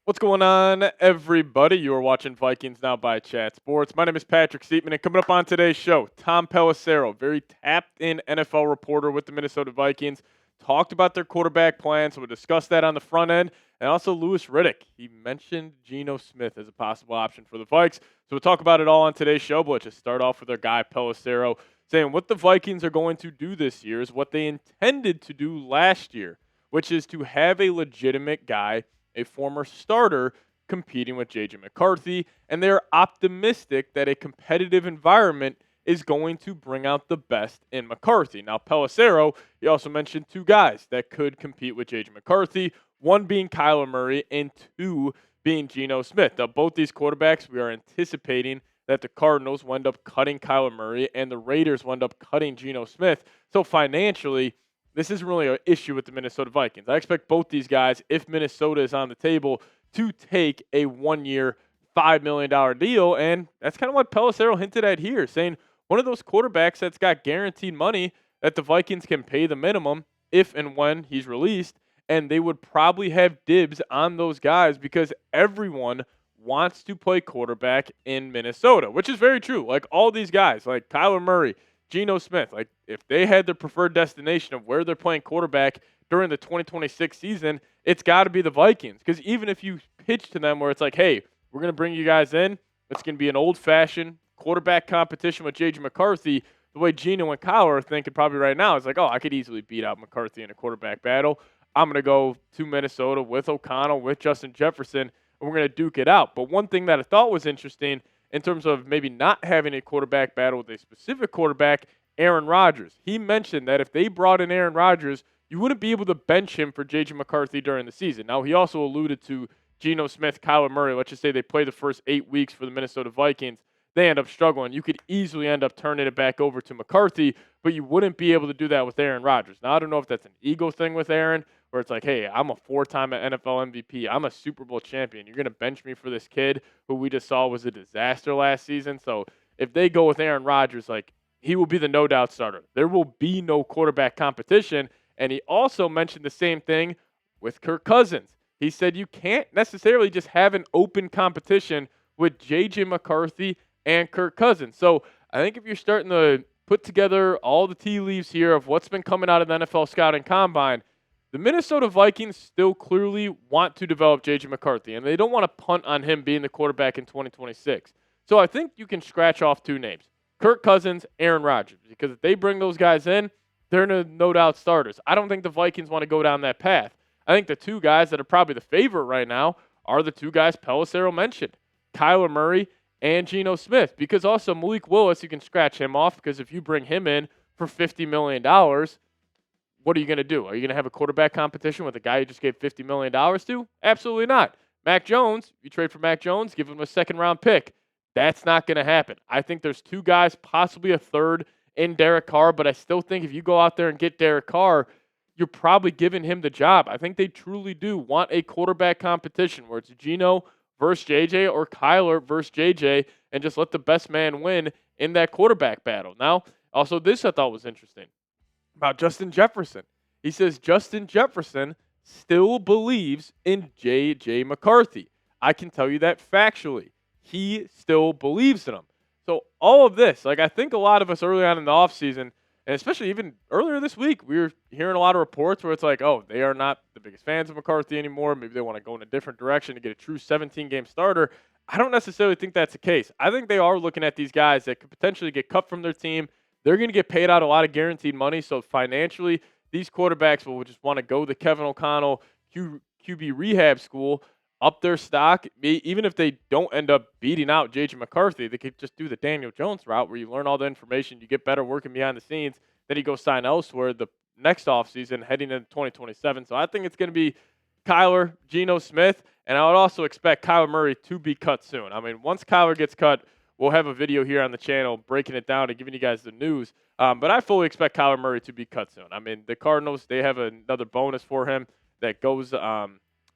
What's going on, everybody? You are watching Vikings Now by Chat Sports. My name is Patrick Siepman, and coming up on today's show, Tom Pelissero, very tapped-in NFL reporter with the Minnesota Vikings, talked about their quarterback plans, so we'll discuss that on the front end, and also Louis Riddick. He mentioned Geno Smith as a possible option for the Vikes, so we'll talk about it all on today's show, but let's just start off with our guy Pelissero, saying what the Vikings are going to do this year is what they intended to do last year, which is to have a legitimate guy, a former starter, competing with J.J. McCarthy, and they're optimistic that a competitive environment is going to bring out the best in McCarthy. Now, Pelissero, he also mentioned two guys that could compete with J.J. McCarthy, one being Kyler Murray and two being Geno Smith. Now, both these quarterbacks, we are anticipating that the Cardinals will end up cutting Kyler Murray and the Raiders will end up cutting Geno Smith. So financially, this isn't really an issue with the Minnesota Vikings. I expect both these guys, if Minnesota is on the table, to take a one-year, $5 million deal. And that's kind of what Pelissero hinted at here, saying one of those quarterbacks that's got guaranteed money that the Vikings can pay the minimum if and when he's released. And they would probably have dibs on those guys because everyone wants to play quarterback in Minnesota, which is very true. Like all these guys, like Kyler Murray, Geno Smith, like if they had their preferred destination of where they're playing quarterback during the 2026 season, it's got to be the Vikings. Because even if you pitch to them where it's like, hey, we're going to bring you guys in, it's going to be an old-fashioned quarterback competition with J.J. McCarthy, the way Geno and Kyler are thinking probably right now is like, oh, I could easily beat out McCarthy in a quarterback battle. I'm going to go to Minnesota with O'Connell, with Justin Jefferson, and we're going to duke it out. But one thing that I thought was interesting in terms of maybe not having a quarterback battle with a specific quarterback, Aaron Rodgers. He mentioned that if they brought in Aaron Rodgers, you wouldn't be able to bench him for J.J. McCarthy during the season. Now, he also alluded to Geno Smith, Kyler Murray. Let's just say they play the first 8 weeks for the Minnesota Vikings. They end up struggling. You could easily end up turning it back over to McCarthy, but you wouldn't be able to do that with Aaron Rodgers. Now, I don't know if that's an ego thing with Aaron, where it's like, hey, I'm a 4-time NFL MVP. I'm a Super Bowl champion. You're going to bench me for this kid who we just saw was a disaster last season. So if they go with Aaron Rodgers, like, he will be the no-doubt starter. There will be no quarterback competition. And he also mentioned the same thing with Kirk Cousins. He said you can't necessarily just have an open competition with J.J. McCarthy and Kirk Cousins. So I think if you're starting to put together all the tea leaves here of what's been coming out of the NFL Scouting Combine, the Minnesota Vikings still clearly want to develop J.J. McCarthy, and they don't want to punt on him being the quarterback in 2026. So I think you can scratch off two names, Kirk Cousins, Aaron Rodgers, because if they bring those guys in, they're no doubt starters. I don't think the Vikings want to go down that path. I think the two guys that are probably the favorite right now are the two guys Pelissero mentioned, Kyler Murray and Geno Smith, because also Malik Willis, you can scratch him off because if you bring him in for $50 million, what are you going to do? Are you going to have a quarterback competition with a guy you just gave $50 million to? Absolutely not. Mac Jones, you trade for Mac Jones, give him a second-round pick. That's not going to happen. I think there's two guys, possibly a third, in Derek Carr, but I still think if you go out there and get Derek Carr, you're probably giving him the job. I think they truly do want a quarterback competition where it's Geno versus JJ or Kyler versus JJ and just let the best man win in that quarterback battle. Now, also this I thought was interesting about Justin Jefferson. He says Justin Jefferson still believes in J.J. McCarthy. I can tell you that factually. He still believes in him. So all of this, like I think a lot of us early on in the offseason, and especially even earlier this week, we were hearing a lot of reports where it's like, oh, they are not the biggest fans of McCarthy anymore. Maybe they want to go in a different direction to get a true 17-game starter. I don't necessarily think that's the case. I think they are looking at these guys that could potentially get cut from their team. They're going to get paid out a lot of guaranteed money. So financially, these quarterbacks will just want to go the Kevin O'Connell QB rehab school, up their stock. Even if they don't end up beating out J.J. McCarthy, they could just do the Daniel Jones route where you learn all the information, you get better working behind the scenes, then you go sign elsewhere the next offseason heading into 2027. So I think it's going to be Kyler, Geno Smith, and I would also expect Kyler Murray to be cut soon. I mean, once Kyler gets cut, we'll have a video here on the channel breaking it down and giving you guys the news. But I fully expect Kyler Murray to be cut soon. I mean, the Cardinals, they have another bonus for him that goes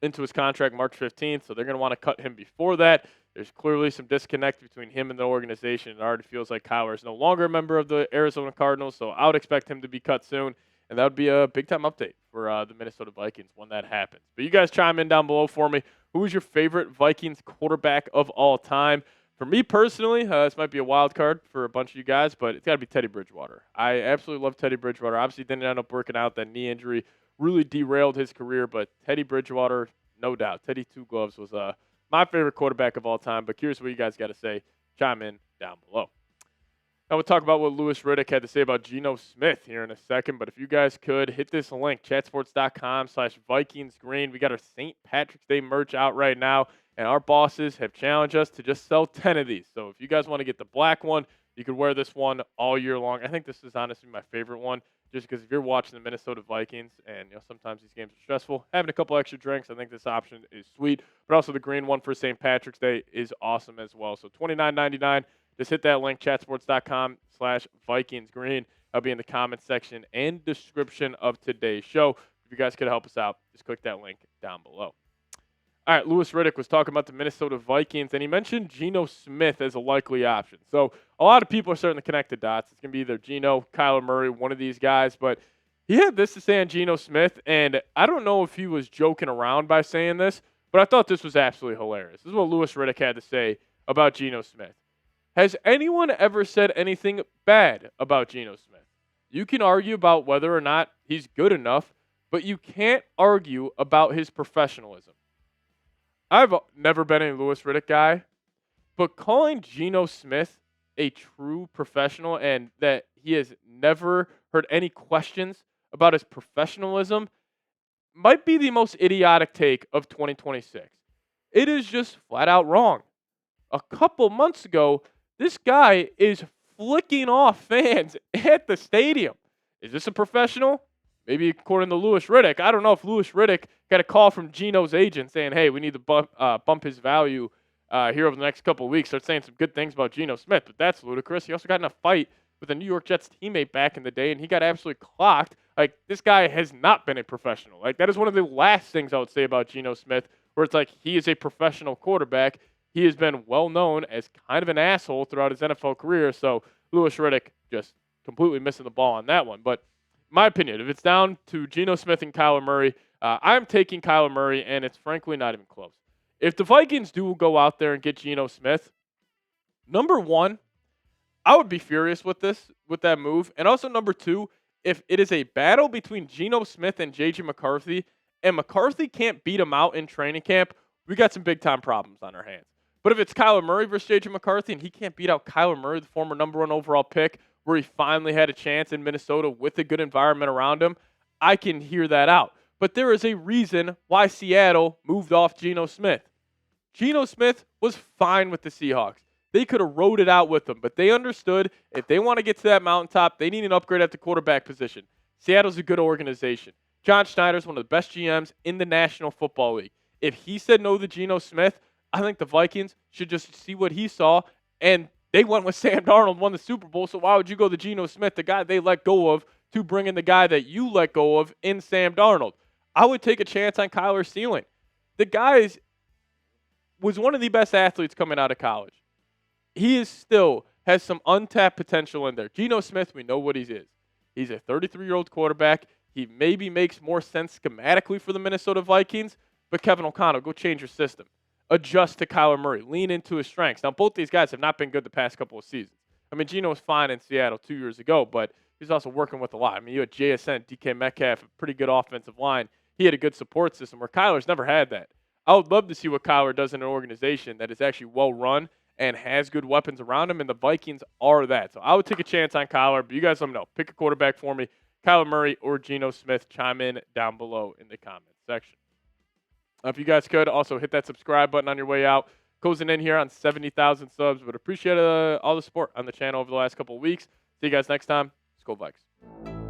into his contract March 15th, so they're going to want to cut him before that. There's clearly some disconnect between him and the organization. It already feels like Kyler is no longer a member of the Arizona Cardinals, so I would expect him to be cut soon, and that would be a big-time update for the Minnesota Vikings when that happens. But you guys chime in down below for me. Who is your favorite Vikings quarterback of all time? For me personally, this might be a wild card for a bunch of you guys, but it's got to be Teddy Bridgewater. I absolutely love Teddy Bridgewater. Obviously, didn't end up working out. That knee injury really derailed his career, but Teddy Bridgewater, no doubt. Teddy Two Gloves was my favorite quarterback of all time, but curious what you guys got to say. Chime in down below. Now we'll talk about what Louis Riddick had to say about Geno Smith here in a second, but if you guys could, hit this link, chatsports.com/VikingsGreen. We got our St. Patrick's Day merch out right now, and our bosses have challenged us to just sell 10 of these. So if you guys want to get the black one, you could wear this one all year long. I think this is honestly my favorite one, just because if you're watching the Minnesota Vikings, and sometimes these games are stressful, having a couple extra drinks, I think this option is sweet. But also the green one for St. Patrick's Day is awesome as well. So $29.99. Just hit that link, chatsports.com/VikingsGreen. I'll be in the comments section and description of today's show. If you guys could help us out, just click that link down below. All right, Louis Riddick was talking about the Minnesota Vikings, and he mentioned Geno Smith as a likely option. So a lot of people are starting to connect the dots. It's going to be either Geno, Kyler Murray, one of these guys. But he had this to say on Geno Smith, and I don't know if he was joking around by saying this, but I thought this was absolutely hilarious. This is what Louis Riddick had to say about Geno Smith. Has anyone ever said anything bad about Geno Smith? You can argue about whether or not he's good enough, but you can't argue about his professionalism. I've never been a Louis Riddick guy, but calling Geno Smith a true professional and that he has never heard any questions about his professionalism might be the most idiotic take of 2026. It is just flat out wrong. A couple months ago, this guy is flicking off fans at the stadium. Is this a professional? Maybe according to Louis Riddick. I don't know if Louis Riddick got a call from Geno's agent saying, hey, we need to bump his value here over the next couple of weeks. Start saying some good things about Geno Smith, but that's ludicrous. He also got in a fight with a New York Jets teammate back in the day, and he got absolutely clocked. Like, this guy has not been a professional. Like, that is one of the last things I would say about Geno Smith, where it's like he is a professional quarterback. He has been well known as kind of an asshole throughout his NFL career. So Louis Riddick just completely missing the ball on that one. But my opinion, if it's down to Geno Smith and Kyler Murray, I'm taking Kyler Murray, and it's frankly not even close. If the Vikings do go out there and get Geno Smith, number one, I would be furious with that move. And also number two, if it is a battle between Geno Smith and J.J. McCarthy, and McCarthy can't beat him out in training camp, we got some big-time problems on our hands. But if it's Kyler Murray versus J.J. McCarthy and he can't beat out Kyler Murray, the former number one overall pick, where he finally had a chance in Minnesota with a good environment around him, I can hear that out. But there is a reason why Seattle moved off Geno Smith. Geno Smith was fine with the Seahawks. They could have rode it out with them, but they understood if they want to get to that mountaintop, they need an upgrade at the quarterback position. Seattle's a good organization. John Schneider's one of the best GMs in the National Football League. If he said no to Geno Smith, I think the Vikings should just see what he saw, and they went with Sam Darnold, won the Super Bowl, so why would you go to Geno Smith, the guy they let go of, to bring in the guy that you let go of in Sam Darnold? I would take a chance on Kyler's ceiling. The guy was one of the best athletes coming out of college. He still has some untapped potential in there. Geno Smith, we know what he is. He's a 33-year-old quarterback. He maybe makes more sense schematically for the Minnesota Vikings, but Kevin O'Connell, go change your system. Adjust to Kyler Murray. Lean into his strengths. Now, both these guys have not been good the past couple of seasons. I mean, Geno was fine in Seattle 2 years ago, but he's also working with a lot. I mean, you had JSN, DK Metcalf, a pretty good offensive line. He had a good support system where Kyler's never had that. I would love to see what Kyler does in an organization that is actually well-run and has good weapons around him, and the Vikings are that. So I would take a chance on Kyler, but you guys let me know. Pick a quarterback for me, Kyler Murray or Geno Smith. Chime in down below in the comments section. If you guys could, also hit that subscribe button on your way out. Closing in here on 70,000 subs, but appreciate all the support on the channel over the last couple of weeks. See you guys next time. Let's go Vikes.